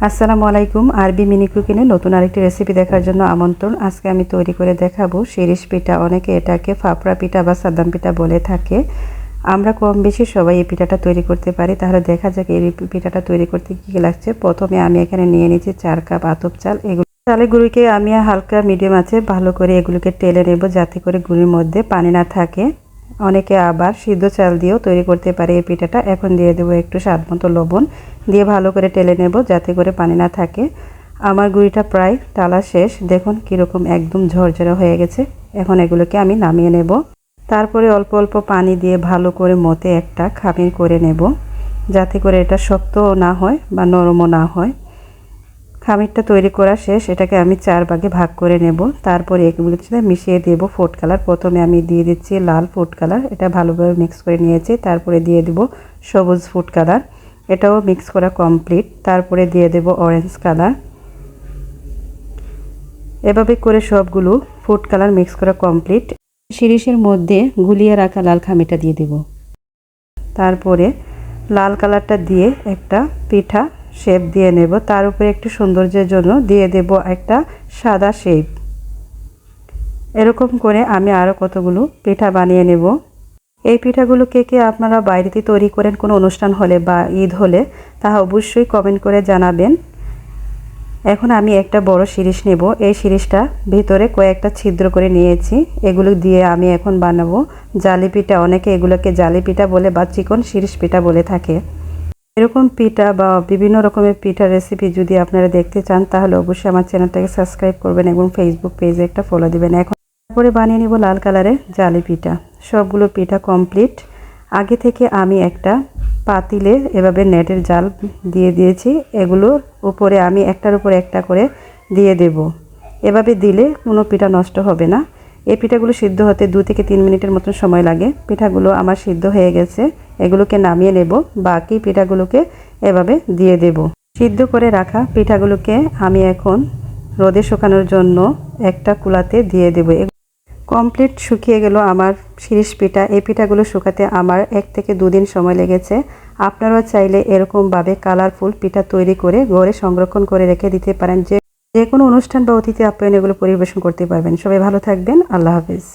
আসসালামু আলাইকুম। আরবি মিনি কুকিংয়ে নতুন আরেকটি রেসিপি দেখার জন্য আমন্ত্রণ। আজকে আমি তৈরি করে দেখাবো শিরিষ পিঠা। অনেকে এটাকে ফাফড়া পিঠা বা সাদ্দাম পিঠা বলে থাকে। আমরা কম বেশি সবাই এই পিঠাটা তৈরি করতে পারি। তাহলে দেখা যাক এই পিঠাটা তৈরি করতে কী কী লাগছে। প্রথমে আমি এখানে নিয়ে নিচ্ছি 4 কাপ আতপ চাল। এগুলো চালের গুঁড়িকে আমি হালকা মিডিয়াম আছে ভালো করে এগুলোকে টেলে নেব, যাতে করে গুঁড়ির মধ্যে পানি না থাকে। অনেকে আবার সিদ্ধ চাল দিয়েও তৈরি করতে পারে এই পিঠাটা। এখন দিয়ে দেবো একটু স্বাদ মতো লবণ, দিয়ে ভালো করে টেলে নেব যাতে করে পানি না থাকে। আমার গুঁড়িটা প্রায় টালা শেষ। দেখুন কীরকম একদম ঝরঝরে হয়ে গেছে। এখন এগুলোকে আমি নামিয়ে নেব। তারপরে অল্প অল্প পানি দিয়ে ভালো করে মতে একটা খামির করে নেব, যাতে করে এটা শক্তও না হয় বা নরমও না হয়। খামিরটা তৈরি করা শেষ। এটাকে আমি 4 ভাগে ভাগ করে নেব। তারপরে এগুলোর সাথে মিশিয়ে দেব ফুড কালার। প্রথমে আমি দিয়ে দিচ্ছি লাল ফুড কালার, এটা ভালোভাবে মিক্স করে নিয়েছি। তারপরে দিয়ে দেব সবুজ ফুড কালার, এটাও মিক্স করা কমপ্লিট। তারপরে দিয়ে দেব অরেঞ্জ কালার। এভাবে করে সবগুলো ফুড কালার মিক্স করা কমপ্লিট। শিরিষের মধ্যে গুলিয়ে রাখা লাল খামিরটা দিয়ে দেব। তারপরে লাল কালারটা দিয়ে একটা পিঠা শেপ দিয়ে নেব। তার উপরে একটু সৌন্দর্যের জন্য দিয়ে দেব একটা সাদা শেপ। এরকম করে আমি আরও কতগুলো পিঠা বানিয়ে নেব। এই পিঠাগুলো কে আপনারা বাইরেতে তৈরি করেন কোনো অনুষ্ঠান হলে বা ঈদ হলে, তা অবশ্যই কমেন্ট করে জানাবেন। এখন আমি একটা বড় শিরিষ নেব। এই শিরিষটা ভিতরে কয়েকটা ছিদ্র করে নিয়েছি। এগুলো দিয়ে আমি এখন বানাবো জালি পিঠা। অনেকে এগুলোকে জালি পিঠা বলে বা চিকন শিরিষ পিঠা বলে থাকে। এরকম পিঠা বা বিভিন্ন রকমের পিঠা রেসিপি যদি আপনারা দেখতে চান, তাহলে অবশ্যই আমার চ্যানেলটাকে সাবস্ক্রাইব করবেন এবং ফেসবুক পেজে একটা ফলো দিবেন। এখন তারপরে বানিয়ে নিব লাল কালারের জালি পিঠা। সবগুলো পিঠা কমপ্লিট। আগে থেকে আমি একটা পাতিলে এভাবে নেটের জাল দিয়ে দিয়েছি। এগুলোর উপরে আমি একটার উপরে একটা করে দিয়ে দেব। এভাবে দিলে কোনো পিঠা নষ্ট হবে না। এই পিঠাগুলো সিদ্ধ হতে 2 থেকে 3 মিনিটের মতন সময় লাগে। পিঠাগুলো আমার সিদ্ধ হয়ে গেছে। এগুলোকে নামিয়ে নেব। বাকি পিঠাগুলোকে এভাবে দিয়ে দেব। সিদ্ধ করে রাখা পিঠাগুলোকে আমি এখন রোদে শুকানোর জন্য একটা কুলাতে দিয়ে দেব। কমপ্লিট শুকিয়ে গেল আমার শিরিষ পিঠা। এই পিঠাগুলো শুকাতে আমার 1 থেকে 2 দিন সময় লেগেছে। আপনারাও চাইলে এরকমভাবে কালারফুল পিঠা তৈরি করে ঘরে সংরক্ষণ করে রেখে দিতে পারেন। যে কোনো অনুষ্ঠান বা অতিথি আপ্যায়নে এগুলো পরিবেশন করতে পারবেন। সবাই ভালো থাকবেন। আল্লাহ হাফেজ।